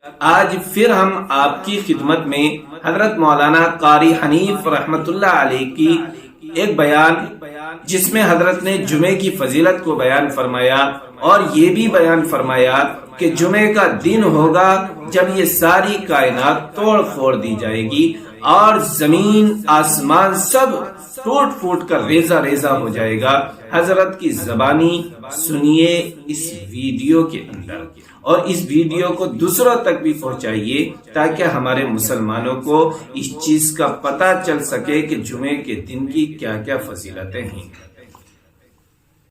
آج پھر ہم آپ کی خدمت میں حضرت مولانا قاری حنیف رحمت اللہ علیہ کی ایک بیان، جس میں حضرت نے جمعے کی فضیلت کو بیان فرمایا اور یہ بھی بیان فرمایا کہ جمعے کا دن ہوگا جب یہ ساری کائنات توڑ پھوڑ دی جائے گی اور زمین آسمان سب ٹوٹ پھوٹ کر ریزہ ریزہ ہو جائے گا۔ حضرت کی زبانی سنیے اس ویڈیو کے اندر، اور اس ویڈیو کو دوسروں تک بھی پہنچائیے تاکہ ہمارے مسلمانوں کو اس چیز کا پتہ چل سکے کہ جمعے کے دن کی کیا کیا فضیلتیں ہیں۔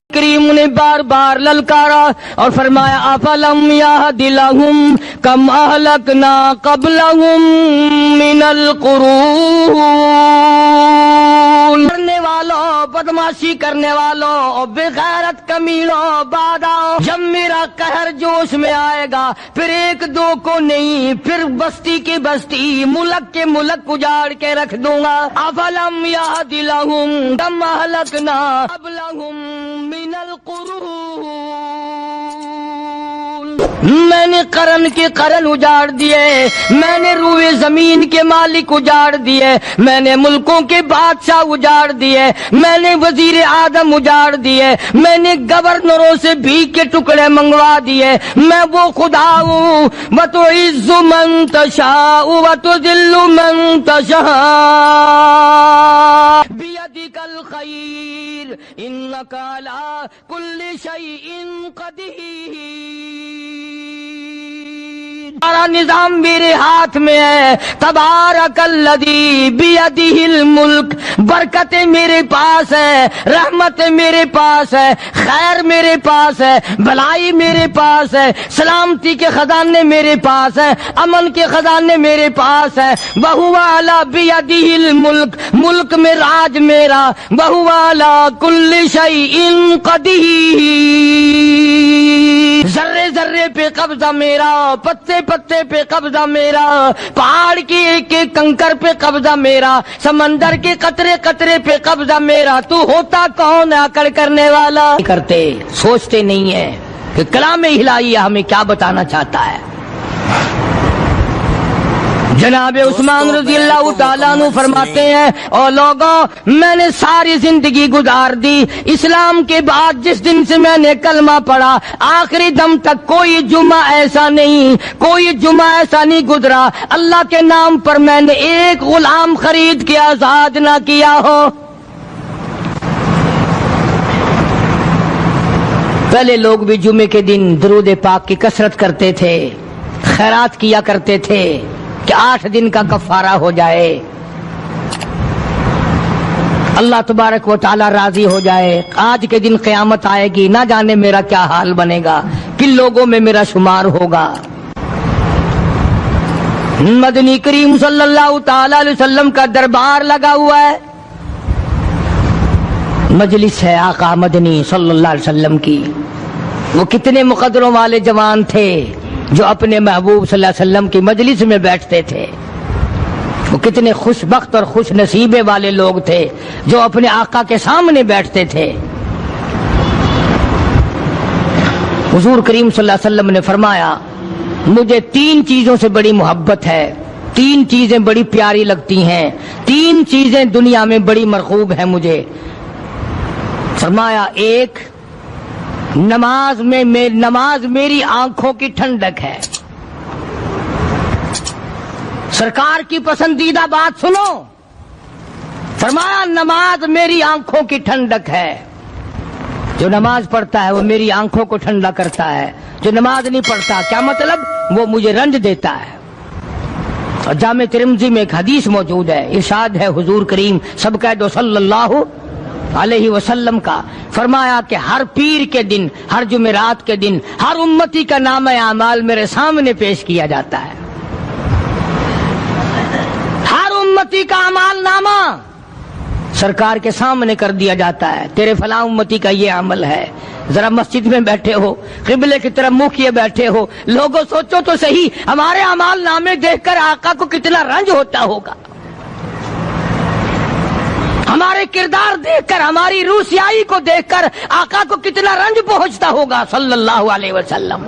کریم نے بار بار للکارا اور فرمایا افلم یہد لہم کم اہلکنا قبلہم من القرون، کرنے والوں، بدماشی کرنے والوں اور بغیرت کمینوں، بعد آؤ جب میرا قہر جوش میں آئے گا، پھر ایک دو کو نہیں، پھر بستی کی بستی، ملک کے ملک اجاڑ کے رکھ دوں گا۔ افلم یہد لہم کم اہلکنا قبلہم من القرون، میں نے قرن کے قرن اجاڑ دیے، میں نے روئے زمین کے مالک اجاڑ دیے، میں نے ملکوں کے بادشاہ اجاڑ دیے، میں نے وزیر اعظم اجاڑ دیے، میں نے گورنروں سے بھیک کے ٹکڑے منگوا دیے۔ میں وہ خدا ہوں وتعز من تشاء وتذل من تشاء بیدک الخیر انک علی کل شیء قدیر، سارا نظام میرے ہاتھ میں ہے۔ تبارک الذی بیدہ الملک، برکتیں میرے پاس ہے، رحمتیں میرے پاس ہے، خیر میرے پاس ہے، بھلائی میرے پاس ہے، سلامتی کے خزانے میرے پاس ہے، امن کے خزانے میرے پاس ہے۔ وہو علی بیدہ الملک، ملک میں راج میرا، وہو علی کل شیء قدیر، ذرے ذرے پہ قبضہ میرا، پتے پتے پہ قبضہ میرا، پہاڑ کے ایک ایک کنکر پہ قبضہ میرا، سمندر کے قطرے قطرے پہ قبضہ میرا۔ تو ہوتا کون ہے اکڑ کرنے والا؟ کرتے سوچتے نہیں ہے کہ کلام الہی ہمیں کیا بتانا چاہتا ہے۔ جناب عثمان رضی اللہ تعالیٰ عنہ فرماتے ہیں اور لوگوں، میں نے ساری زندگی گزار دی اسلام کے بعد، جس دن سے میں نے کلمہ پڑھا آخری دم تک کوئی جمعہ ایسا نہیں، کوئی جمعہ ایسا نہیں گزرا اللہ کے نام پر میں نے ایک غلام خرید کے آزاد نہ کیا ہو۔ پہلے لوگ بھی جمعے کے دن درود پاک کی کثرت کرتے تھے، خیرات کیا کرتے تھے کہ 8 دن کا کفارہ ہو جائے، اللہ تبارک و تعالی راضی ہو جائے۔ آج کے دن قیامت آئے گی، نہ جانے میرا کیا حال بنے گا، کن لوگوں میں میرا شمار ہوگا۔ مدنی کریم صلی اللہ تعالی علیہ وسلم کا دربار لگا ہوا ہے، مجلس ہے آقا مدنی صلی اللہ علیہ وسلم کی۔ وہ کتنے مقدروں والے جوان تھے جو اپنے محبوب صلی اللہ علیہ وسلم کی مجلس میں بیٹھتے تھے، وہ کتنے خوش بخت اور خوش نصیبے والے لوگ تھے جو اپنے آقا کے سامنے بیٹھتے تھے۔ حضور کریم صلی اللہ علیہ وسلم نے فرمایا مجھے 3 چیزوں سے بڑی محبت ہے، 3 چیزیں بڑی پیاری لگتی ہیں، 3 چیزیں دنیا میں بڑی مرغوب ہیں مجھے۔ فرمایا ایک، نماز میری آنکھوں کی ٹھنڈک ہے۔ سرکار کی پسندیدہ بات سنو، فرمایا نماز میری آنکھوں کی ٹھنڈک ہے۔ جو نماز پڑھتا ہے وہ میری آنکھوں کو ٹھنڈا کرتا ہے، جو نماز نہیں پڑھتا کیا مطلب؟ وہ مجھے رنج دیتا ہے۔ اور جامع ترمذی میں ایک حدیث موجود ہے، ارشاد ہے حضور کریم سب کہہ دو صلی اللہ علیہ وسلم کا، فرمایا کہ ہر پیر کے دن، ہر جمعرات کے دن ہر امتی کا نامہ اعمال میرے سامنے پیش کیا جاتا ہے۔ ہر امتی کا اعمال نامہ سرکار کے سامنے کر دیا جاتا ہے، تیرے فلاں امتی کا یہ عمل ہے۔ ذرا مسجد میں بیٹھے ہو، قبلے کی طرف منہ کیے بیٹھے ہو، لوگوں سوچو تو صحیح ہمارے اعمال نامے دیکھ کر آقا کو کتنا رنج ہوتا ہوگا، ہمارے کردار دیکھ کر، ہماری روسیائی کو دیکھ کر آقا کو کتنا رنج پہنچتا ہوگا صلی اللہ علیہ وسلم۔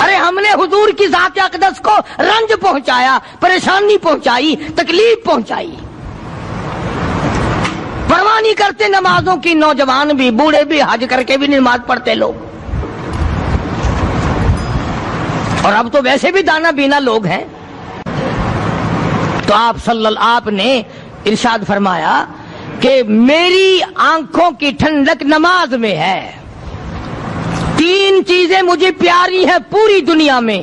ارے ہم نے حضور کی ذات اقدس کو رنج پہنچایا، پریشانی پہنچائی، تکلیف پہنچائی، پرواہ نہیں کرتے نمازوں کی، نوجوان بھی بوڑھے بھی حج کر کے بھی نماز پڑھتے لوگ، اور اب تو ویسے بھی دانا بینا لوگ ہیں۔ تو آپ نے ارشاد فرمایا کہ میری آنکھوں کی ٹھنڈک نماز میں ہے، تین چیزیں مجھے پیاری ہیں پوری دنیا میں،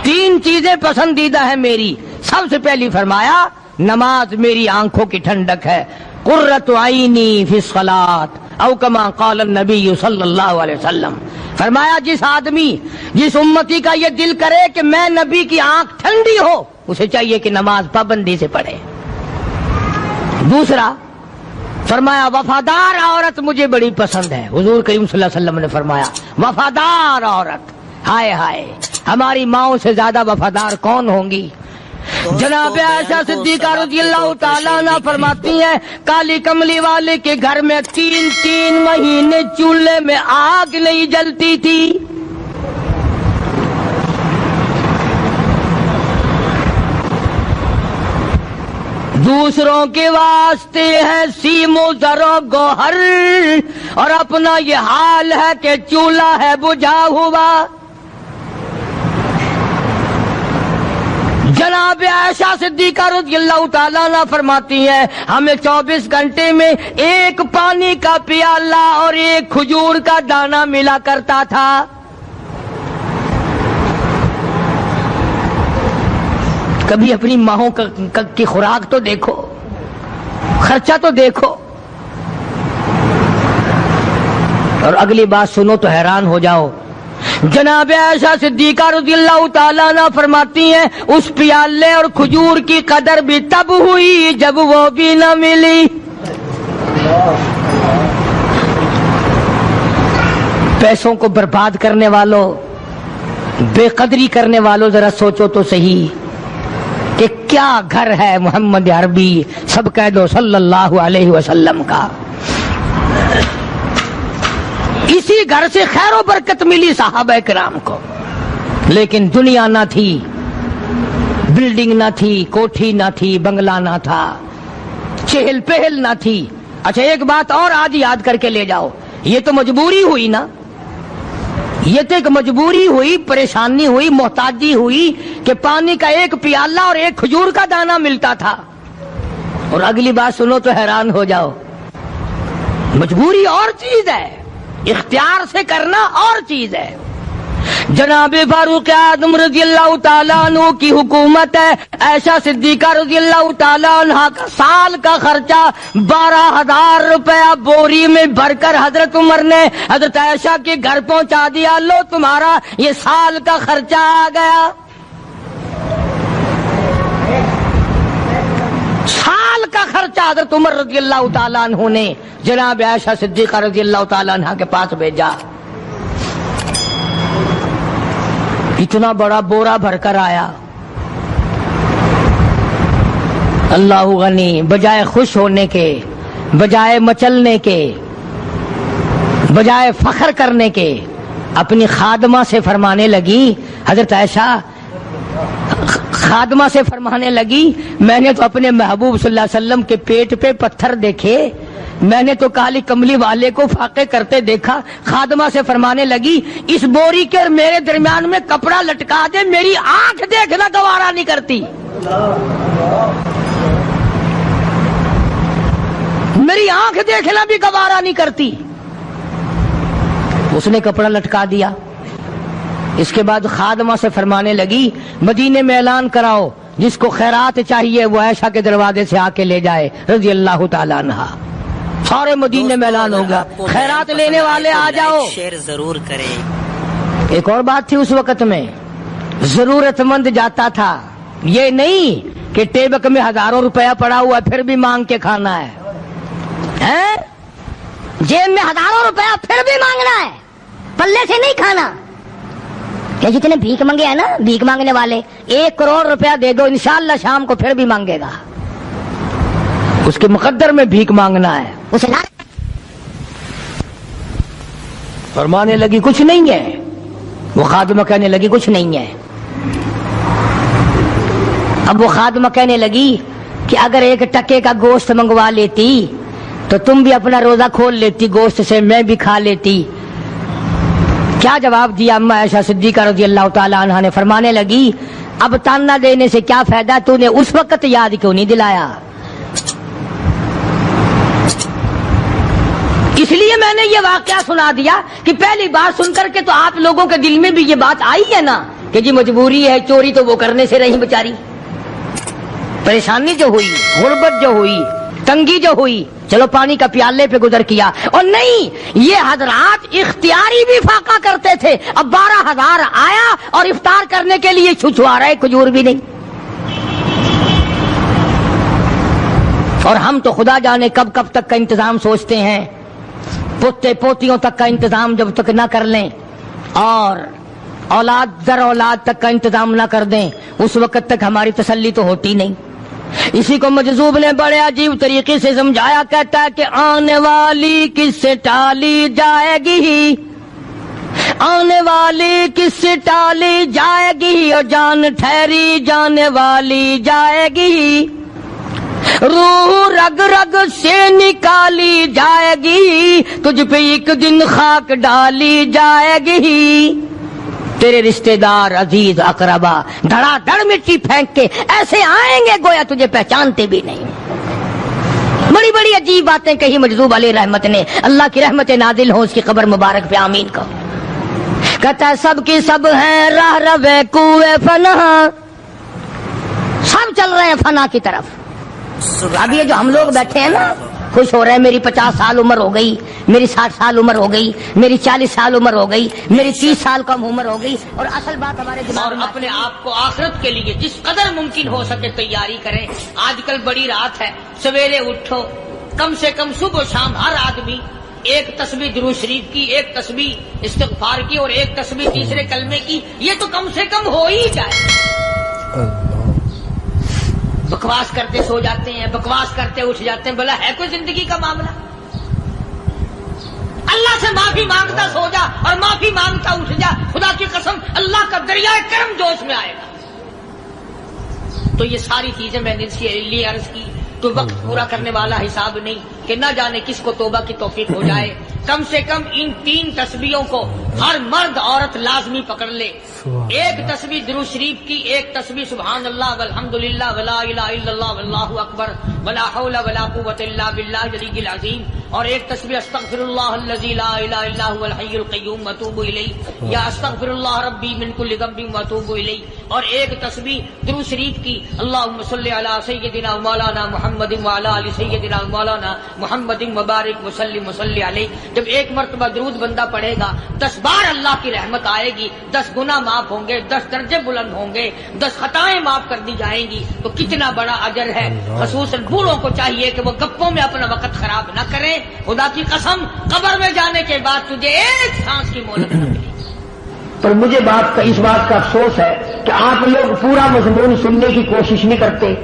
تین چیزیں پسندیدہ ہیں میری۔ سب سے پہلی فرمایا نماز میری آنکھوں کی ٹھنڈک ہے، قرۃ عینی فی الصلاۃ او کما قال النبی صلی اللہ علیہ وسلم۔ فرمایا جس آدمی، جس امتی کا یہ دل کرے کہ میں نبی کی آنکھ ٹھنڈی ہو، اسے چاہیے کہ نماز پابندی سے پڑھے۔ دوسرا فرمایا وفادار عورت مجھے بڑی پسند ہے، حضور کریم صلی اللہ علیہ وسلم نے فرمایا وفادار عورت، ہائے ہائے ہماری ماؤں سے زیادہ وفادار کون ہوں گی؟ جناب عائشہ صدیقہ رضی اللہ تعالیٰ عنہ فرماتی ہیں کالی کملی والے کے گھر میں 3 مہینے چولہے میں آگ نہیں جلتی تھی۔ دوسروں کے واسطے ہے سیم و زر و گوہر، اور اپنا یہ حال ہے کہ چولہا ہے بجھا ہوا۔ جناب عائشہ صدیقہ رضی اللہ تعالیٰ عنہ فرماتی ہیں ہمیں 24 گھنٹے میں ایک پانی کا پیالہ اور ایک کھجور کا دانہ ملا کرتا تھا۔ کبھی اپنی ماہوں کی خوراک تو دیکھو، خرچہ تو دیکھو، اور اگلی بات سنو تو حیران ہو جاؤ۔ جناب عائشہ صدیقہ رضی اللہ تعالیٰ عنہ فرماتی ہیں اس پیالے اور کھجور کی قدر بھی تب ہوئی جب وہ بھی نہ ملی۔ پیسوں کو برباد کرنے والوں، بے قدری کرنے والوں، ذرا سوچو تو صحیح کہ کیا گھر ہے محمد عربی، سب کہہ دو صلی اللہ علیہ وسلم کا۔ اسی گھر سے خیر و برکت ملی صحابہ کرام کو، لیکن دنیا نہ تھی، بلڈنگ نہ تھی، کوٹھی نہ تھی، بنگلہ نہ تھا، چہل پہل نہ تھی۔ اچھا ایک بات اور آج یاد کر کے لے جاؤ، یہ تو مجبوری ہوئی نا، یہ تو ایک مجبوری ہوئی، پریشانی ہوئی، محتاجی ہوئی کہ پانی کا ایک پیالہ اور ایک کھجور کا دانہ ملتا تھا۔ اور اگلی بات سنو تو حیران ہو جاؤ، مجبوری اور چیز ہے، اختیار سے کرنا اور چیز ہے۔ جناب فاروق اعظم رضی اللہ تعالیٰ عنہ کی حکومت ہے، عائشہ صدیقہ رضی اللہ تعالیٰ عنہ کا سال کا خرچہ 12,000 روپیہ بوری میں بھر کر حضرت عمر نے حضرت عائشہ کے گھر پہنچا دیا، لو تمہارا یہ سال کا خرچہ آ گیا۔ سال کا خرچہ حضرت عمر رضی اللہ تعالیٰ عنہ نے جناب عائشہ صدیقہ رضی اللہ تعالیٰ عنہ کے پاس بھیجا۔ اتنا بڑا بورا بھر کر آیا۔ اللہ غنی، بجائے خوش ہونے کے، بجائے مچلنے کے، بجائے فخر کرنے کے، اپنی خادمہ سے فرمانے لگی، حضرت عائشہ خادمہ سے فرمانے لگی میں نے تو اپنے محبوب صلی اللہ علیہ وسلم کے پیٹ پہ پتھر دیکھے، میں نے تو کالی کملی والے کو فاقے کرتے دیکھا۔ خادمہ سے فرمانے لگی اس بوری کے اور میرے درمیان میں کپڑا لٹکا دے، میری آنکھ دیکھنا گوارا نہیں کرتی، میری آنکھ دیکھنا بھی گوارا نہیں کرتی۔ اس نے کپڑا لٹکا دیا۔ اس کے بعد خادمہ سے فرمانے لگی مدینے میں اعلان کراؤ جس کو خیرات چاہیے وہ عائشہ کے دروازے سے آ کے لے جائے رضی اللہ تعالیٰ عنہ۔ سارے مدینے میں اعلان ہوگا خیرات لینے والے آ جاؤ۔ شیئر ضرور کریں۔ ایک اور بات تھی اس وقت میں، ضرورت مند جاتا تھا، یہ نہیں کہ ٹیبک میں ہزاروں روپیہ پڑا ہوا پھر بھی مانگ کے کھانا ہے، جیب میں ہزاروں روپیہ پھر بھی مانگنا ہے، پلے سے نہیں کھانا۔ کہ جتنے بھیک مانگے ہیں نا، بھیک مانگنے والے 1 کروڑ روپیہ دے دو انشاءاللہ شام کو پھر بھی مانگے گا، اس کے مقدر میں بھیک مانگنا ہے۔ اسے فرمانے لگی کچھ نہیں ہے، وہ خادمہ کہنے لگی کچھ نہیں ہے. اب وہ خادمہ کہنے لگی کہ اگر ایک ٹکے کا گوشت منگوا لیتی تو تم بھی اپنا روزہ کھول لیتی گوشت سے, میں بھی کھا لیتی. کیا جواب دیا اما عائشہ صدیقہ رضی اللہ تعالی عنہا نے؟ فرمانے لگی اب تانا دینے سے کیا فائدہ, تو نے اس وقت یاد کیوں نہیں دلایا؟ اس لیے میں نے یہ واقعہ سنا دیا کہ پہلی بار سن کر کے تو آپ لوگوں کے دل میں بھی یہ بات آئی ہے نا کہ جی مجبوری ہے, چوری تو وہ کرنے سے رہی بیچاری. پریشانی جو ہوئی, غربت جو ہوئی, تنگی جو ہوئی, چلو پانی کا پیالے پہ گزر کیا. اور نہیں, یہ حضرات اختیاری بھی فاقہ کرتے تھے. اب 12,000 آیا اور افطار کرنے کے لیے چھچوا رہے, کھجور بھی نہیں. اور ہم تو خدا جانے کب کب تک کا انتظام سوچتے ہیں, پوتے پوتیوں تک کا انتظام جب تک نہ کر لیں اور اولاد در اولاد تک کا انتظام نہ کر دیں اس وقت تک ہماری تسلی تو ہوتی نہیں. اسی کو مجذوب نے بڑے عجیب طریقے سے سمجھایا, کہتا ہے کہ آنے والی کس سے ٹالی جائے گی, آنے والی کس سے ٹالی جائے گی, اور جان ٹھہری جانے والی جائے گی, روح رگ رگ سے نکالی جائے گی, تجھ پہ ایک دن خاک ڈالی جائے گی. تیرے رشتہ دار عزیز اقربا دھڑا دھڑ مٹی پھینک کے ایسے آئیں گے گویا تجھے پہچانتے بھی نہیں. بڑی بڑی عجیب باتیں کہی مجذوب علیہ رحمت نے. اللہ کی رحمت نازل ہو اس کی قبر مبارک پہ, آمین کہو. کہتا ہے سب کی سب ہیں راہ روے کوئے فنا, سب چل رہے ہیں فنا کی طرف. اب یہ جو ہم لوگ بیٹھے ہیں نا خوش ہو رہے ہیں, میری 50 سال عمر ہو گئی, میری 60 سال عمر ہو گئی, میری 40 سال عمر ہو گئی, میری 30 سال کم عمر ہو گئی. اور اصل بات ہمارے دماغ میں, اپنے آپ کو آخرت کے لیے جس قدر ممکن ہو سکے تیاری کریں. آج کل بڑی رات ہے, سویرے اٹھو, کم سے کم صبح و شام ہر آدمی ایک تسبیح درود شریف کی, ایک تسبیح استغفار کی, اور ایک تسبیح تیسرے کلمے کی. یہ تو کم سے کم ہو ہی جائے. بکواس کرتے سو جاتے ہیں, بکواس کرتے اٹھ جاتے ہیں. بھلا ہے کوئی زندگی کا معاملہ؟ اللہ سے معافی مانگتا سو جا اور معافی مانگتا اٹھ جا, خدا کی قسم اللہ کا دریائے کرم جوش میں آئے گا. تو یہ ساری چیزیں میں نے اس کے لیے عرض کی. تو وقت پورا کرنے والا حساب نہیں کہ نہ جانے کس کو توبہ کی توفیق ہو جائے. کم سے کم ان 3 تسبیحوں کو ہر مرد عورت لازمی پکڑ لے. ایک تسبیح درود شریف کی, ایک تسبیح سبحان اللہ والحمدللہ ولا الہ الا اللہ واللہ اکبر ولا حول ولا قوت الا باللہ العلی العظیم, اور ایک تسبیح استغفر اللہ الذی لا الہ الا هو الحی القیوم واتوب الیہ, یا استغفر اللہ ربی من کل ذنب واتوب الیہ. اور ایک تسبیح درود شریف کی اللہم صلی علی سیدنا مولانا محمد وعلی آل سیدنا مولانا محمد مبارک وسلم وصلی علیہ. جب ایک مرتبہ درود بندہ پڑھے گا 10 بار اللہ کی رحمت آئے گی, 10 گناہ معاف ہوں گے, 10 درجے بلند ہوں گے, 10 خطائیں معاف کر دی جائیں گی. تو کتنا بڑا اجر ہے. خصوصاً بوڑھوں کو چاہیے کہ وہ گپوں میں اپنا وقت خراب نہ کریں. خدا کی قسم قبر میں جانے کے بعد تجھے ایک سانس کی مہلت نہ ملے. پر مجھے اس بات کا افسوس ہے کہ آپ لوگ پورا مضمون سننے کی کوشش نہیں کرتے,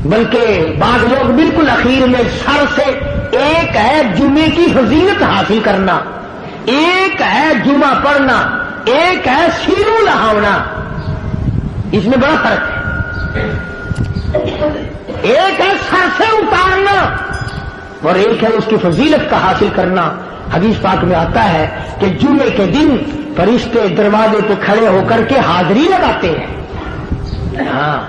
بلکہ بعض لوگ بالکل اخیر میں سر سے, ایک ہے جمعے کی فضیلت حاصل کرنا, ایک ہے جمعہ پڑھنا, ایک ہے سیرو لہاونا. اس میں بڑا فرق ہے. ایک ہے سر سے اتارنا اور ایک ہے اس کی فضیلت کا حاصل کرنا. حدیث پاک میں آتا ہے کہ جمعے کے دن فرشتے دروازے پہ کھڑے ہو کر کے حاضری لگاتے ہیں. ہاں,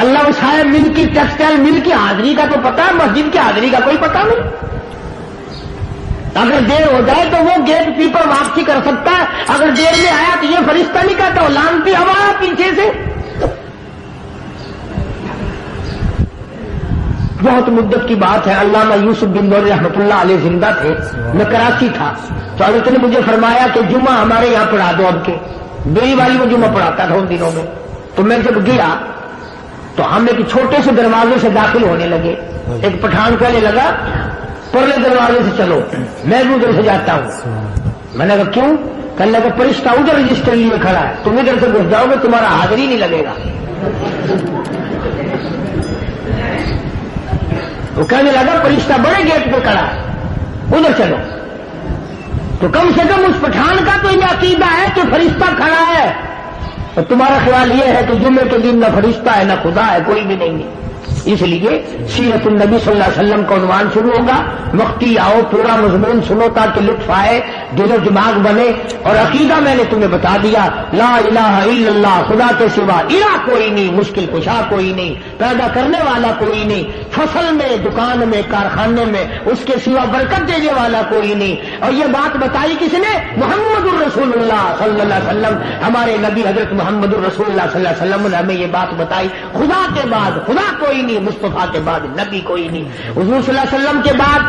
اللہ صاحب مل کی ٹیکسٹائل مل کی حاضری کا تو پتا ہے, مسجد کی حاضری کا کوئی پتا نہیں. اگر دیر ہو جائے تو وہ گیٹ کیپر واپسی کر سکتا ہے, اگر دیر میں آیا تو یہ فرشتہ نہیں کہتا, لانتی ہوا پیچھے سے. بہت مدت کی بات ہے, علامہ یوسف بن نور رحمۃ اللہ علیہ زندہ تھے, میں کراچی تھا, تو حضرت نے مجھے فرمایا کہ جمعہ ہمارے یہاں پڑھا دو. اب کے بیوی والی وہ جمعہ پڑھاتا تھا ان دنوں میں. تو میں جب گیا تو ہم ایک چھوٹے سے دروازے سے داخل ہونے لگے. ایک پٹھان کہنے لگا پرلے دروازے سے چلو, میں بھی ادھر سے جاتا ہوں. میں نے کہا کیوں؟ کہنے لگا فرشتہ ادھر رجسٹر لیے کھڑا ہے, تم ادھر سے گھس جاؤ گے تمہارا حاضر ہی نہیں لگے گا. وہ کہنے لگا فرشتہ بڑے گیٹ پہ کھڑا ہے, ادھر چلو. تو کم سے کم اس پٹھان کا تو یہ عقیدہ ہے کہ فرشتہ کھڑا ہے، اور تمہارا خیال یہ ہے کہ جمعے کے دن نہ فرشتہ ہے نہ خدا ہے، کوئی بھی نہیں ہے۔ اس لیے سیرت النبی صلی اللہ علیہ وسلم کا عنوان شروع ہوگا، وقتی آؤ پورا مضمون سنو تاکہ لطف آئے، دل و دماغ بنے۔ اور عقیدہ میں نے تمہیں بتا دیا، لا الہ الا اللہ، خدا کے سوا الہ کوئی نہیں، مشکل کشا کوئی نہیں، پیدا کرنے والا کوئی نہیں، فصل میں، دکان میں، کارخانے میں اس کے سوا برکت دینے والا کوئی نہیں۔ اور یہ بات بتائی کس نے؟ محمد الرسول اللہ صلی اللہ علیہ وسلم، ہمارے نبی حضرت محمد الرسول اللہ صلی اللہ علیہ وسلم نے ہمیں یہ بات بتائی، خدا کے بعد خدا کوئی نہیں، مصطفیٰ کے بعد نبی کوئی نہیں، حضور صلی اللہ علیہ وسلم کے بعد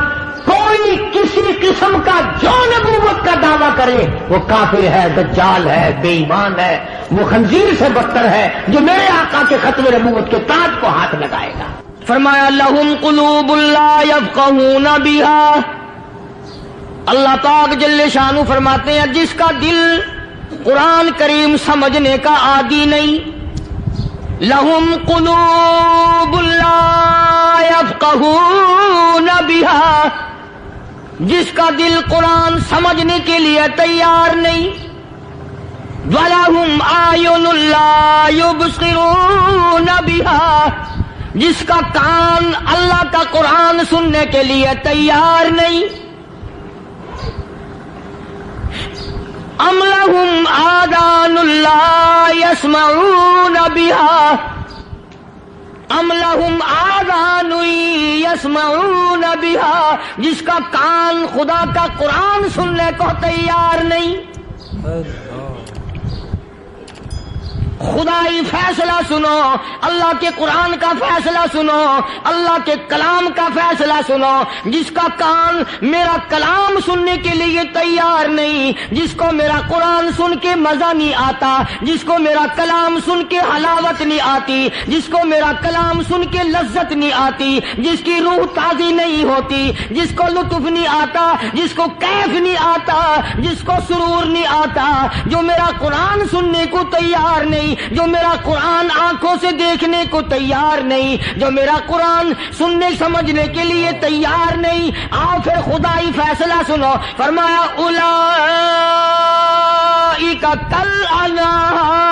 کوئی کسی قسم کا جو نبوت کا دعویٰ کرے وہ کافر ہے، دجال ہے، بے ایمان ہے، وہ خنزیر سے بدتر ہے جو میرے آقا کے ختم نبوت کے تاج کو ہاتھ لگائے گا۔ فرمایا لہم قلوب لا یفقہون بہا، اللہ پاک جل شانہ فرماتے ہیں جس کا دل قرآن کریم سمجھنے کا عادی نہیں، لہم قلوب لا یفقہون بہا، جس کا دل قرآن سمجھنے کے لیے تیار نہیں، وَلَهُمْ أَعْيُنٌ لَا يُبْصِرُونَ بِهَا، جس کا کان اللہ کا قرآن سننے کے لیے تیار نہیں، أَمْ لَهُمْ آذَانٌ لَا يَسْمَعُونَ بِهَا، ام لہم آذان یسمعون بہا، جس کا کان خدا کا قرآن سننے کو تیار نہیں۔ خدائی فیصلہ سنو، اللہ کے قرآن کا فیصلہ سنو، اللہ کے کلام کا فیصلہ سنو۔ جس کا کان میرا کلام سننے کے لیے تیار نہیں، جس کو میرا قرآن سن کے مزہ نہیں آتا، جس کو میرا کلام سن کے حلاوت نہیں آتی، جس کو میرا کلام سن کے لذت نہیں آتی، جس کی روح تازی نہیں ہوتی، جس کو لطف نہیں آتا، جس کو کیف نہیں آتا، جس کو سرور نہیں آتا، جو میرا قرآن سننے کو تیار نہیں، جو میرا قرآن آنکھوں سے دیکھنے کو تیار نہیں، جو میرا قرآن سننے سمجھنے کے لیے تیار نہیں، آؤ پھر خدائی فیصلہ سنو۔ فرمایا اولئک کالانعام،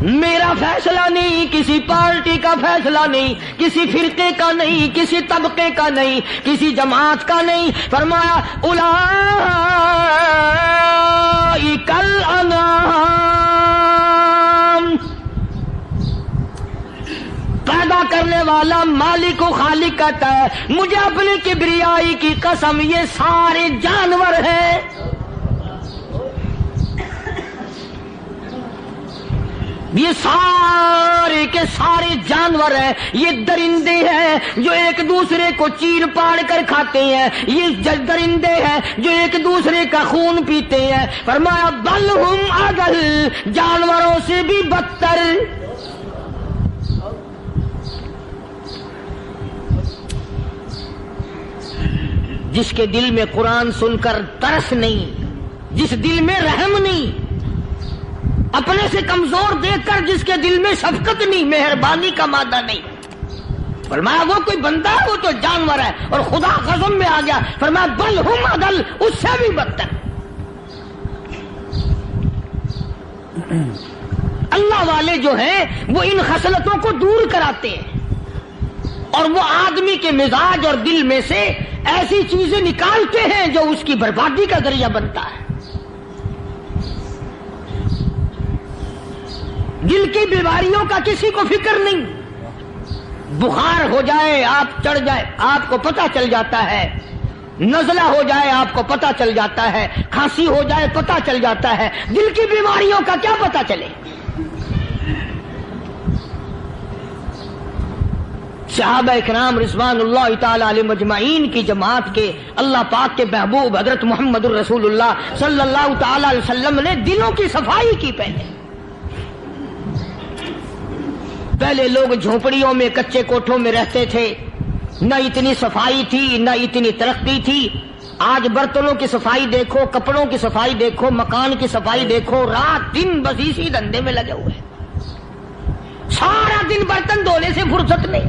میرا فیصلہ نہیں، کسی پارٹی کا فیصلہ نہیں، کسی فرقے کا نہیں، کسی طبقے کا نہیں، کسی جماعت کا نہیں۔ فرمایا اولئک الانعام، پیدا کرنے والا مالک و خالق کہتا ہے مجھے اپنی کبریائی کی قسم یہ سارے جانور ہیں، یہ سارے کے سارے جانور ہیں، یہ درندے ہیں جو ایک دوسرے کو چیر پاڑ کر کھاتے ہیں، یہ درندے ہیں جو ایک دوسرے کا خون پیتے ہیں۔ فرمایا بل ہم اضل، جانوروں سے بھی بدتر۔ جس کے دل میں قرآن سن کر ترس نہیں، جس دل میں رحم نہیں، اپنے سے کمزور دیکھ کر جس کے دل میں شفقت نہیں، مہربانی کا مادہ نہیں، فرمایا وہ کوئی بندہ ہے، وہ تو جانور ہے۔ اور خدا قسم میں آ گیا، فرمایا بل ہم اضل، اس سے بھی بدتر۔ اللہ والے جو ہیں وہ ان خصلتوں کو دور کراتے ہیں، اور وہ آدمی کے مزاج اور دل میں سے ایسی چیزیں نکالتے ہیں جو اس کی بربادی کا ذریعہ بنتا ہے۔ دل کی بیماریوں کا کسی کو فکر نہیں، بخار ہو جائے آپ چڑھ جائے آپ کو پتہ چل جاتا ہے، نزلہ ہو جائے آپ کو پتہ چل جاتا ہے، کھانسی ہو جائے پتہ چل جاتا ہے، دل کی بیماریوں کا کیا پتہ چلے؟ صحابہ اکرام رضوان اللہ تعالی علیہ مجمعین کی جماعت کے اللہ پاک کے محبوب حضرت محمد الرسول اللہ صلی اللہ تعالی علیہ وسلم نے دلوں کی صفائی کی۔ پہلے لوگ جھونپڑیوں میں کچے کوٹھوں میں رہتے تھے، نہ اتنی صفائی تھی نہ اتنی ترقی تھی۔ آج برتنوں کی صفائی دیکھو، کپڑوں کی صفائی دیکھو، مکان کی صفائی دیکھو، رات دن بس اسی دھندے میں لگے ہوئے، سارا دن برتن دھونے سے فرصت نہیں،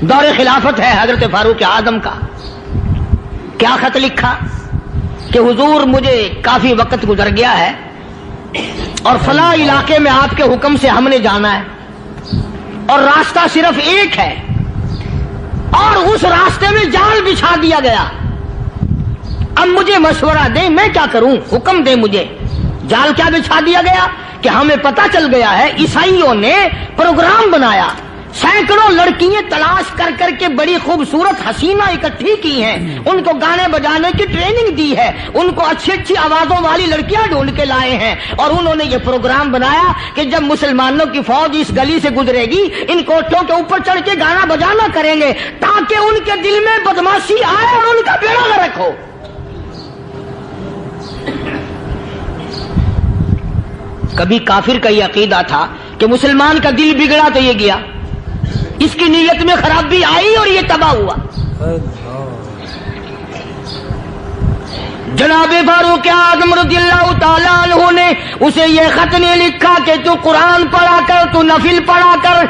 دور خلافت ہے حضرت فاروق اعظم کا. کیا خط لکھا کہ حضور مجھے کافی وقت گزر گیا ہے اور فلاں علاقے میں آپ کے حکم سے ہم نے جانا ہے اور راستہ صرف ایک ہے اور اس راستے میں جال بچھا دیا گیا. اب مجھے مشورہ دیں میں کیا کروں, حکم دیں مجھے. جال کیا بچھا دیا گیا کہ ہمیں پتا چل گیا ہے عیسائیوں نے پروگرام بنایا, سینکڑوں لڑکیاں تلاش کر کر کے بڑی خوبصورت حسینہ اکٹھی کی ہیں, ان کو گانے بجانے کی ٹریننگ دی ہے, ان کو اچھی اچھی آوازوں والی لڑکیاں ڈھونڈ کے لائے ہیں اور انہوں نے یہ پروگرام بنایا کہ جب مسلمانوں کی فوج اس گلی سے گزرے گی ان کوٹھوں کے اوپر چڑھ کے گانا بجانا کریں گے تاکہ ان کے دل میں بدماشی آئے اور ان کا بیڑا غرق ہو. کبھی کافر کا یہ عقیدہ تھا کہ مسلمان کا دل بگڑا تو یہ گیا, اس کی نیت میں خرابی آئی اور یہ تباہ ہوا. جناب فاروق اعظم رضی اللہ تعالیٰ عنہ نے اسے یہ خط نہیں لکھا کہ تو قرآن پڑھا کر, تو نفل پڑھا کر.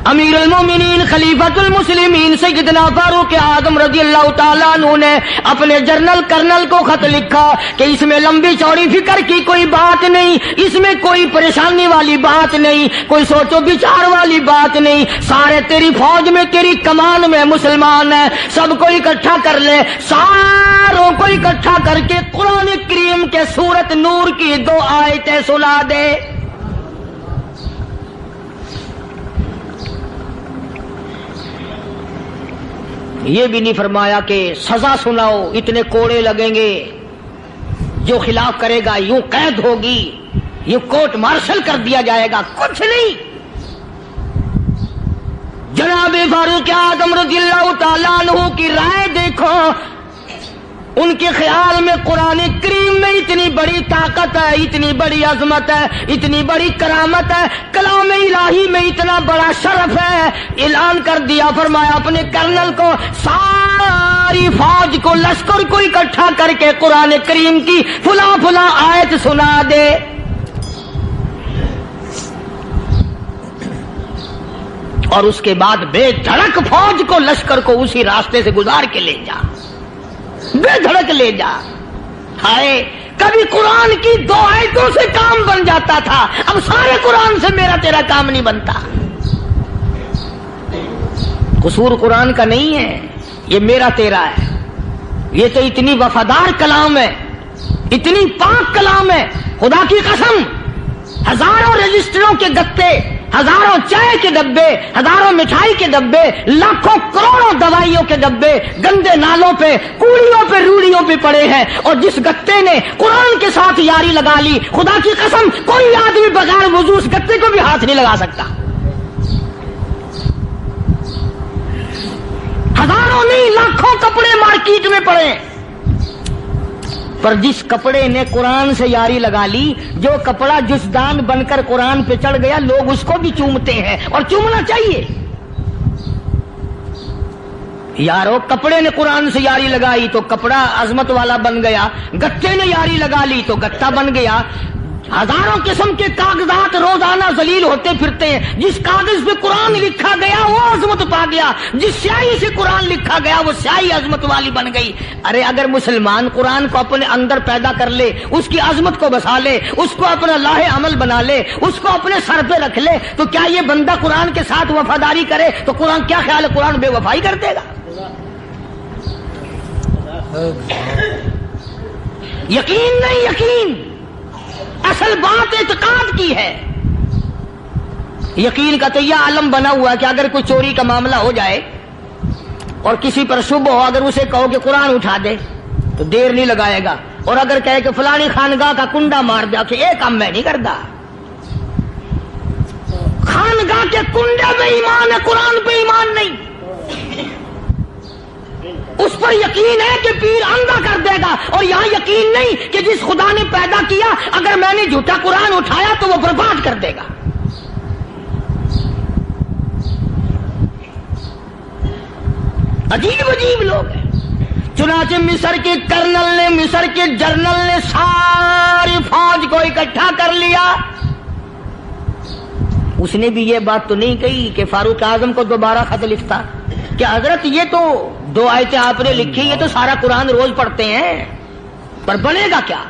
امیر المومنین خلیفۃ المسلمین سیدنا فاروق اعظم رضی اللہ تعالیٰ عنہ نے اپنے جنرل کرنل کو خط لکھا کہ اس میں لمبی چوڑی فکر کی کوئی بات نہیں, اس میں کوئی پریشانی والی بات نہیں, کوئی سوچو بچار والی بات نہیں. سارے تیری فوج میں تیری کمان میں مسلمان ہیں, سب کو اکٹھا کر لے, ساروں کو اکٹھا کر کے قرآن کریم کے سورت نور کی 2 آیتیں سنا دے. یہ بھی نہیں فرمایا کہ سزا سناؤ, اتنے کوڑے لگیں گے, جو خلاف کرے گا یوں قید ہوگی, یہ کورٹ مارشل کر دیا جائے گا, کچھ نہیں. جناب فاروق اعظم رضی اللہ تعالیٰ عنہ کی رائے دیکھو, ان کے خیال میں قرآن کریم میں اتنی بڑی طاقت ہے, اتنی بڑی عظمت ہے, اتنی بڑی کرامت ہے, کلام الہی میں اتنا بڑا شرف ہے. اعلان کر دیا, فرمایا اپنے کرنل کو ساری فوج کو لشکر کو اکٹھا کر کے قرآن کریم کی فلاں فلاں آیت سنا دے. اور اس کے بعد بے دھڑک فوج کو لشکر کو اسی راستے سے گزار کے لے جا, بے دھڑک لے جا. ہائے کبھی قرآن کی 2 آیتوں سے کام بن جاتا تھا, اب سارے قرآن سے میرا تیرا کام نہیں بنتا. قصور قرآن کا نہیں ہے, یہ میرا تیرا ہے. یہ تو اتنی وفادار کلام ہے, اتنی پاک کلام ہے, خدا کی قسم ہزاروں رجسٹروں کے گتے, ہزاروں چائے کے ڈبے, ہزاروں مٹھائی کے ڈبے, لاکھوں کروڑوں دوائیوں کے ڈبے گندے نالوں پہ, کوڑیوں پہ, روڑیوں پہ پڑے ہیں, اور جس گتے نے قرآن کے ساتھ یاری لگا لی, خدا کی قسم کوئی آدمی بغیر وضو اس گتے کو بھی ہاتھ نہیں لگا سکتا. ہزاروں نہیں لاکھوں کپڑے مارکیٹ میں پڑے, پر جس کپڑے نے قرآن سے یاری لگا لی, جو کپڑا جسدان بن کر قرآن پہ چڑھ گیا, لوگ اس کو بھی چومتے ہیں اور چومنا چاہیے. یارو کپڑے نے قرآن سے یاری لگائی تو کپڑا عظمت والا بن گیا, گتے نے یاری لگا لی تو گتا بن گیا. ہزاروں قسم کے کاغذات روزانہ ذلیل ہوتے پھرتے ہیں, جس کاغذ پہ قرآن لکھا گیا وہ عظمت پا گیا, جس سیاہی سے قرآن لکھا گیا وہ سیاہی عظمت والی بن گئی. ارے اگر مسلمان قرآن کو اپنے اندر پیدا کر لے, اس کی عظمت کو بسا لے, اس کو اپنا لاہ عمل بنا لے, اس کو اپنے سر پہ رکھ لے, تو کیا یہ بندہ قرآن کے ساتھ وفاداری کرے تو قرآن کیا خیال ہے قرآن بے وفائی کر دے گا؟ یقین نہیں, یقین اصل بات اعتقاد کی ہے. یقین کا تو یہ عالم بنا ہوا ہے کہ اگر کوئی چوری کا معاملہ ہو جائے اور کسی پر شبہ ہو, اگر اسے کہو کہ قرآن اٹھا دے تو دیر نہیں لگائے گا, اور اگر کہے کہ فلانی خانگاہ کا کنڈا مار دیا کہ ایک کام میں نہیں کرتا. خانگاہ کے کنڈے پہ ایمان ہے, قرآن پہ ایمان نہیں. اس پر یقین ہے کہ پیر اندھا کر دے گا, اور یہاں یقین نہیں کہ جس خدا نے پیدا کیا اگر میں نے جھوٹا قرآن اٹھایا تو وہ برباد کر دے گا. عجیب عجیب لوگ ہیں. چنانچہ مصر کے کرنل نے, مصر کے جنرل نے ساری فوج کو اکٹھا کر لیا اس نے بھی یہ بات تو نہیں کہی کہ فاروق اعظم کو دوبارہ خط لکھتا کہ حضرت یہ تو 2 آیتیں آپ نے لکھی، یہ تو سارا قرآن روز پڑھتے ہیں، پر بنے گا کیا؟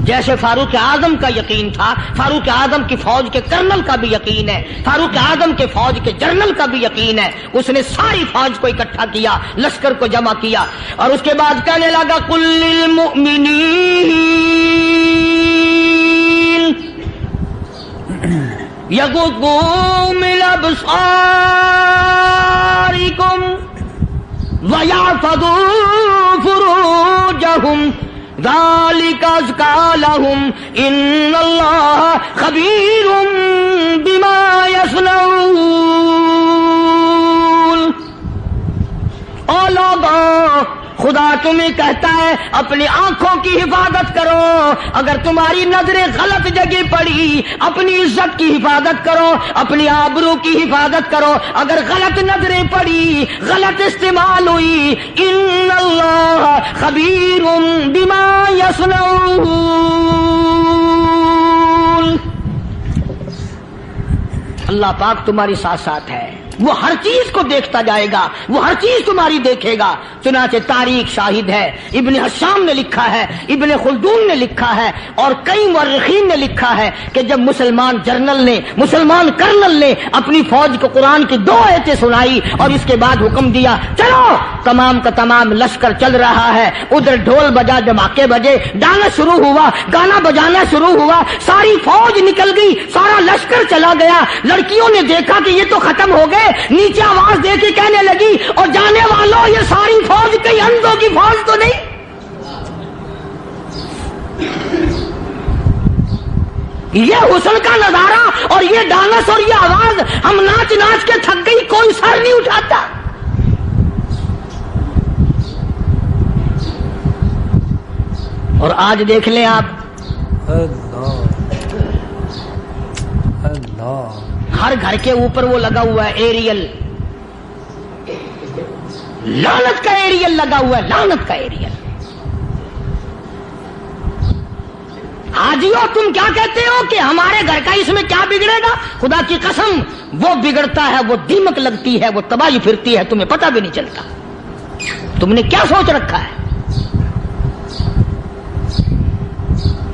جیسے فاروق اعظم کا یقین تھا، فاروق اعظم کی فوج کے کرنل کا بھی یقین ہے، فاروق اعظم کے فوج کے جنرل کا بھی یقین ہے، اس نے ساری فوج کو اکٹھا کیا، لشکر کو جمع کیا، اور اس کے بعد کہنے لگا قل للمؤمنین یغضوا من ابصارکم ویحفظوا فروجہم ذالک ازکی لہم ان اللہ خبیر بما یصنعون۔ او لوگوں، خدا تمہیں کہتا ہے اپنی آنکھوں کی حفاظت کرو، اگر تمہاری نظریں غلط جگہ پڑی اپنی عزت کی حفاظت کرو، اپنی آبرو کی حفاظت کرو، اگر غلط نظریں پڑی، غلط استعمال ہوئی، ان اللہ خبیر بما یصنعون، اللہ پاک تمہاری ساتھ ساتھ ہے، وہ ہر چیز کو دیکھتا جائے گا، وہ ہر چیز تمہاری دیکھے گا۔ چنانچہ تاریخ شاہد ہے، ابن حشام نے لکھا ہے، ابن خلدون نے لکھا ہے، اور کئی مورخین نے لکھا ہے کہ جب مسلمان کرنل نے اپنی فوج کو قرآن کی 2 آیتیں سنائی اور اس کے بعد حکم دیا چلو، تمام کا تمام لشکر چل رہا ہے، ادھر ڈھول بجا، دھماکے بجے، ڈانا شروع ہوا، گانا بجانا شروع ہوا، ساری فوج نکل گئی، سارا لشکر چلا گیا۔ لڑکیوں نے دیکھا کہ یہ تو ختم ہو گئے، نیچے آواز دے کے کہنے لگی اور جانے والوں یہ ساری فوج کئی اندھوں کی فوج تو نہیں؟ یہ حسن کا نظارہ اور یہ ڈانس اور یہ آواز، ہم ناچ ناچ کے تھک گئی، کوئی سر نہیں اٹھاتا۔ اور آج دیکھ لیں آپ، ہر گھر کے اوپر وہ لگا ہوا ہے ایریل، لعنت کا ایریل لگا ہوا ہے، لعنت کا ایریل۔ حاجیو تم کیا کہتے ہو کہ ہمارے گھر کا اس میں کیا بگڑے گا؟ خدا کی قسم وہ بگڑتا ہے، وہ دیمک لگتی ہے، وہ تباہی پھرتی ہے، تمہیں پتہ بھی نہیں چلتا۔ تم نے کیا سوچ رکھا ہے؟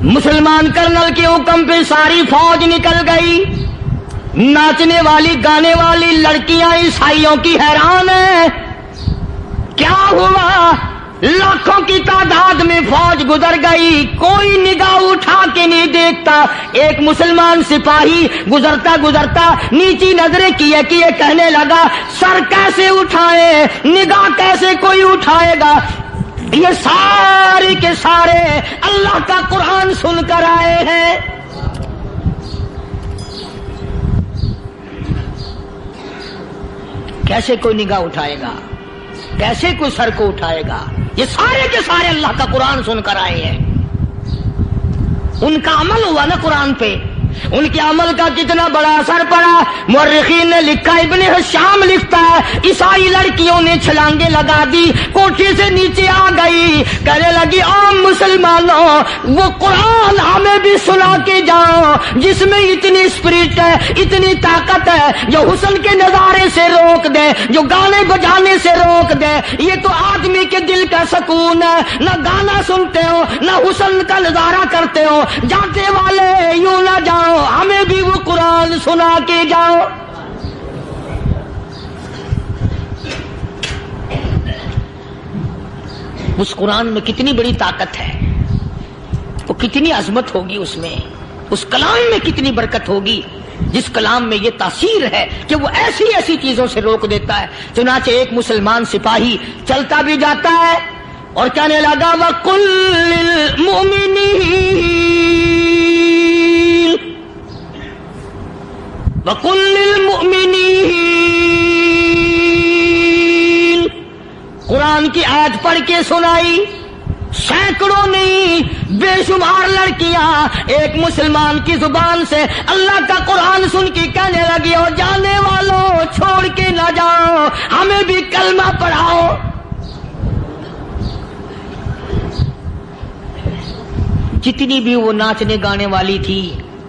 مسلمان کرنل کے حکم پہ ساری فوج نکل گئی، ناچنے والی گانے والی لڑکیاں عیسائیوں کی حیران ہیں، کیا ہوا؟ لاکھوں کی تعداد میں فوج گزر گئی، کوئی نگاہ اٹھا کے نہیں دیکھتا۔ ایک مسلمان سپاہی گزرتا گزرتا نیچی نظریں کیے کہنے لگا سر کیسے اٹھائے، نگاہ کیسے کوئی اٹھائے گا؟ یہ سارے کے سارے اللہ کا قرآن سن کر آئے ہیں۔ کیسے کوئی نگاہ اٹھائے گا؟ کیسے کوئی سر کو اٹھائے گا؟ یہ سارے کے سارے اللہ کا قرآن سن کر آئے ہیں۔ ان کا عمل ہوا نا قرآن پہ، ان کے عمل کا کتنا بڑا اثر پڑا۔ مورخین نے لکھا، ابن حشام لکھتا ہے عیسائی لڑکیوں نے چھلانگیں لگا دی، کوٹھی سے نیچے آ گئی، کہنے لگی عام مسلمانوں وہ قرآن ہمیں بھی سنا کے جاؤ جس میں اتنی اسپرٹ ہے، اتنی طاقت ہے، جو حسن کے نظارے سے روک دے، جو گانے بجانے سے روک دے۔ یہ تو آدمی کے دل کا سکون ہے، نہ گانا سنتے ہو نہ حسن کا نظارہ کرتے ہو، جاتے والے یوں نہ جاؤ، ہمیں بھی وہ قرآن سنا کے جاؤ۔ اس قرآن میں کتنی بڑی طاقت ہے، وہ کتنی عظمت ہوگی، اس میں اس کلام میں کتنی برکت ہوگی، جس کلام میں یہ تاثیر ہے کہ وہ ایسی ایسی چیزوں سے روک دیتا ہے۔ چنانچہ ایک مسلمان سپاہی چلتا بھی جاتا ہے اور کہنے لگا وَقُلْ لِلْمُؤْمِنِينَ وَقُلْ لِلْمُؤْمِنِينَ، قرآن کی آیت پڑھ کے سنائی۔ سینکڑوں نہیں بے شمار لڑکیاں ایک مسلمان کی زبان سے اللہ کا قرآن سن کے کہنے لگی اور جانے والوں چھوڑ کے نہ جاؤ، ہمیں بھی کلمہ پڑھاؤ۔ جتنی بھی وہ ناچنے گانے والی تھی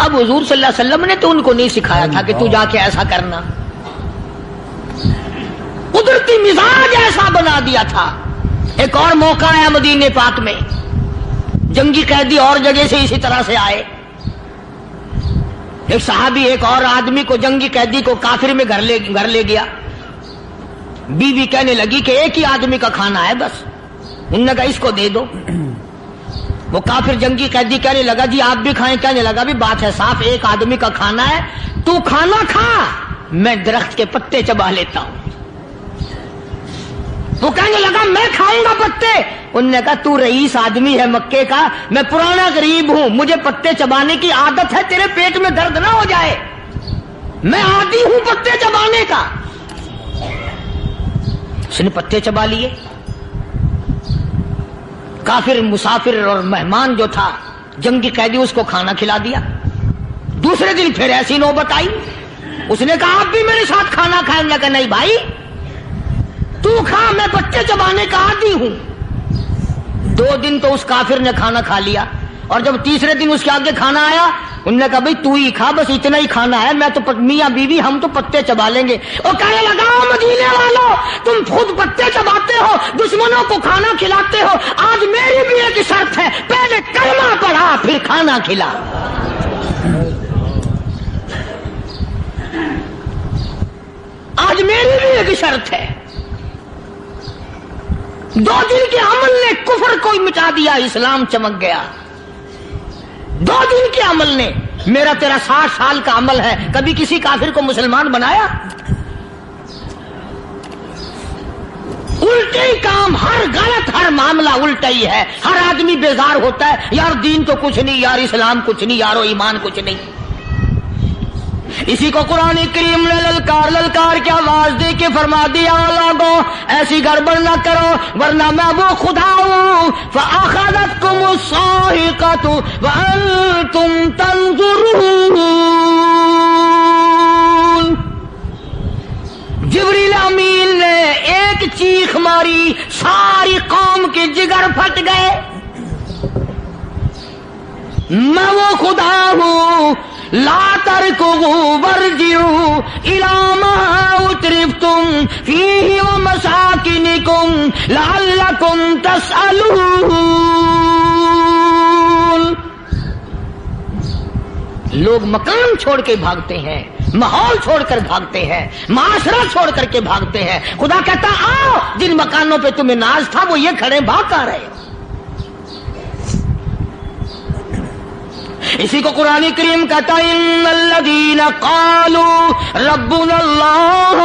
اب حضور صلی اللہ علیہ وسلم نے تو ان کو نہیں سکھایا تھا کہ تو جا کے ایسا کرنا، قدرتی مزاج ایسا بنا دیا تھا۔ ایک اور موقع آیا مدینے پاک میں، جنگی قیدی اور جگہ سے اسی طرح سے آئے، ایک صحابی ایک اور آدمی کو، جنگی قیدی کو کافر میں گھر لے گیا۔ بیوی کہنے لگی کہ ایک ہی آدمی کا کھانا ہے بس، انہوں نے کہا اس کو دے دو۔ وہ کافر جنگی قیدی کہنے لگا جی آپ بھی کھائیں، کہنے لگا بھی بات ہے صاف، ایک آدمی کا کھانا ہے، تو کھانا کھا، میں درخت کے پتے چبا لیتا ہوں۔ وہ کہنے لگا میں کھاؤں گا پتے، انہوں نے کہا تو رئیس آدمی ہے مکے کا، میں پرانا غریب ہوں، مجھے پتے چبانے کی عادت ہے، تیرے پیٹ میں درد نہ ہو جائے، میں عادی ہوں پتے چبانے کا۔ اس نے پتے چبا لیے۔ کافر مسافر اور مہمان جو تھا جنگی قیدی، اس کو کھانا کھلا دیا۔ دوسرے دن پھر ایسی نوبت آئی، اس نے کہا آپ بھی میرے ساتھ کھانا کھائیں؟ نے کہا نہیں بھائی تو کھا، میں پتے چبانے کا عادی ہوں۔ 2 دن تو اس کافر نے کھانا کھا لیا، اور جب تیسرے دن اس کے آگے کھانا آیا، انہوں نے کہا بھائی تو ہی کھا، بس اتنا ہی کھانا ہے، میں تو میاں بیوی ہم تو پتے چبا لیں گے۔ اور کہنے لگا مدینے والوں تم خود پتے چباتے ہو، دشمنوں کو کھانا کھلاتے ہو، آج میری بھی ایک شرط ہے، پہلے کلمہ پڑھا پھر کھانا کھلا۔ آج میری بھی ایک شرط ہے۔ 2 دن کے عمل نے کفر کو مٹا دیا، اسلام چمک گیا۔ 2 دن کے عمل نے، میرا تیرا 60 سال کا عمل ہے، کبھی کسی کافر کو مسلمان بنایا؟ الٹے ہی کام، ہر غلط، ہر معاملہ الٹا ہی ہے۔ ہر آدمی بیزار ہوتا ہے، یار دین تو کچھ نہیں، یار اسلام کچھ نہیں، یارو ایمان کچھ نہیں۔ اسی کو قرآن کریم نے للکار کی آواز دے کے فرما دیا لوگوں ایسی گڑبڑ نہ کرو ورنہ میں وہ خدا ہوں فأخذتكم الصاعقة وأنتم تنظرون۔ جبریل امین نے ایک چیخ ماری، ساری قوم کے جگر پھٹ گئے۔ میں وہ خدا ہوں، لا تركضوا وارجعوا إلى ما أترفتم فيه ومساكنكم لعلكم تسألون۔ لوگ مکان چھوڑ کے بھاگتے ہیں، ماحول چھوڑ کر بھاگتے ہیں، معاشرہ چھوڑ کر کے بھاگتے ہیں۔ خدا کہتا آؤ، جن مکانوں پہ تمہیں ناز تھا وہ یہ کھڑے بھاگ کر رہے ہو۔ اسی کو قرآن کریم کہتا ہے ان الذین قالوا ربنا اللہ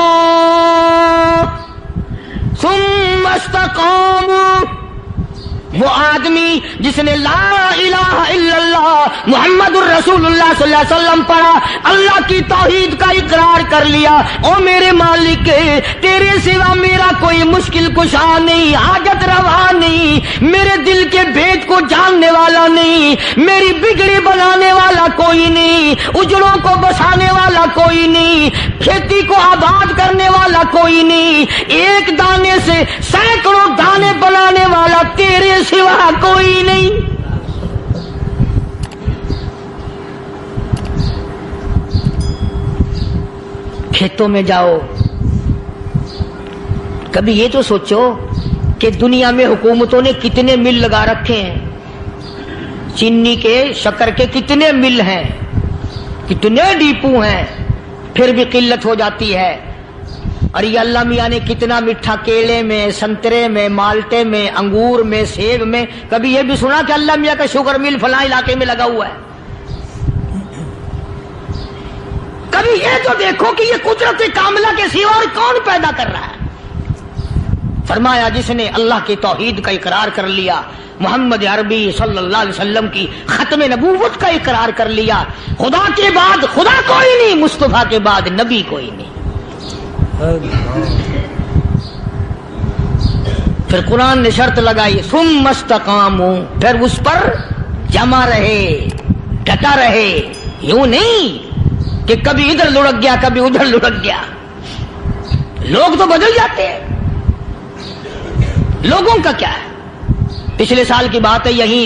ثم استقاموا، وہ آدمی جس نے لا الہ الا اللہ محمد الرسول اللہ صلی اللہ علیہ وسلم پڑھا، اللہ کی توحید کا اقرار کر لیا، او میرے مالک تیرے سوا میرا کوئی مشکل کشا نہیں، حاجت روا نہیں، میرے دل کے بھید کو جاننے والا نہیں، میری بگڑی بنانے والا کوئی نہیں، اجڑوں کو بسانے والا کوئی نہیں، کھیتی کو آباد کرنے والا کوئی نہیں، ایک دانے سے سینکڑوں دانے بنانے والا تیرے سوا کوئی نہیں۔ کھیتوں میں جاؤ، کبھی یہ تو سوچو کہ دنیا میں حکومتوں نے کتنے مل لگا رکھے ہیں، چینی کے، شکر کے کتنے مل ہیں، کتنے ڈیپو ہیں، پھر بھی قلت ہو جاتی ہے۔ اور یہ اللہ میاں نے کتنا میٹھا کیلے میں، سنترے میں، مالٹے میں، انگور میں، سیب میں، کبھی یہ بھی سنا کہ اللہ میاں کا شوگر مل فلاں علاقے میں لگا ہوا ہے؟ کبھی یہ تو دیکھو کہ یہ قدرت کاملہ کے سوا اور کون پیدا کر رہا ہے؟ فرمایا جس نے اللہ کی توحید کا اقرار کر لیا، محمد عربی صلی اللہ علیہ وسلم کی ختم نبوت کا اقرار کر لیا، خدا کے بعد خدا کوئی نہیں، مصطفیٰ کے بعد نبی کوئی نہیں۔ پھر قرآن نے شرط لگائی ثم استقاموا، پھر اس پر جمع رہے، ڈٹا رہے، یوں نہیں کہ کبھی ادھر لڑک گیا کبھی ادھر لڑک گیا۔ لوگ تو بدل جاتے ہیں، لوگوں کا کیا ہے؟ پچھلے سال کی بات ہے، یہیں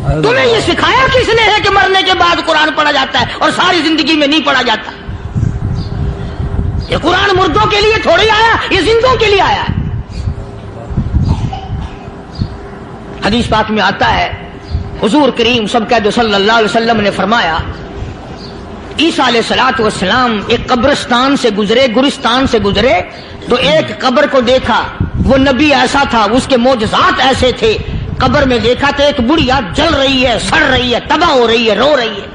تمہیں یہ سکھایا کس نے ہے کہ مرنے کے بعد قرآن پڑھا جاتا ہے اور ساری زندگی میں نہیں پڑھا جاتا؟ یہ قرآن مردوں کے لیے تھوڑی آیا، یہ زندوں کے لیے آیا ہے۔ حدیث پاک میں آتا ہے حضور کریم سب کہہ دو صلی اللہ علیہ وسلم نے فرمایا، عیسیٰ علیہ الصلوۃ والسلام ایک قبرستان سے گزرے، گورستان سے گزرے تو ایک قبر کو دیکھا، وہ نبی ایسا تھا، اس کے معجزات ایسے تھے۔ قبر میں دیکھا تو ایک بڑھیا جل رہی ہے، سڑ رہی ہے، تباہ ہو رہی ہے، رو رہی ہے۔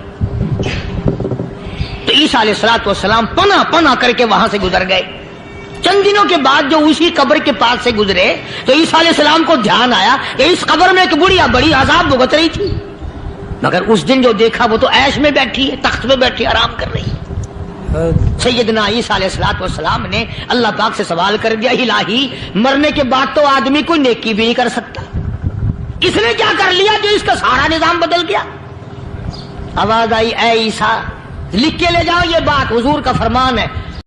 تو عیسیٰ علیہ الصلوۃ والسلام پناہ پناہ کر کے وہاں سے گزر گئے۔ چند دنوں کے بعد جو اسی قبر کے پاس سے گزرے تو عیسیٰ علیہ السلام کو دھیان آیا کہ اس قبر میں ایک بڑھیا بڑی عذاب بھگت رہی تھی، مگر اس دن جو دیکھا وہ تو عیش میں بیٹھی ہے، تخت میں بیٹھی آرام کر رہی ہے۔ سیدنا عیسیٰ علیہ الصلوۃ والسلام نے اللہ پاک سے سوال کر دیا، الہی مرنے کے بعد تو آدمی کوئی نیکی بھی نہیں کر سکتا، اس نے کیا کر لیا جو اس کا سارا نظام بدل گیا؟ آواز آئی، اے عیسیٰ لکھ کے لے جاؤ یہ بات، حضور کا فرمان ہے،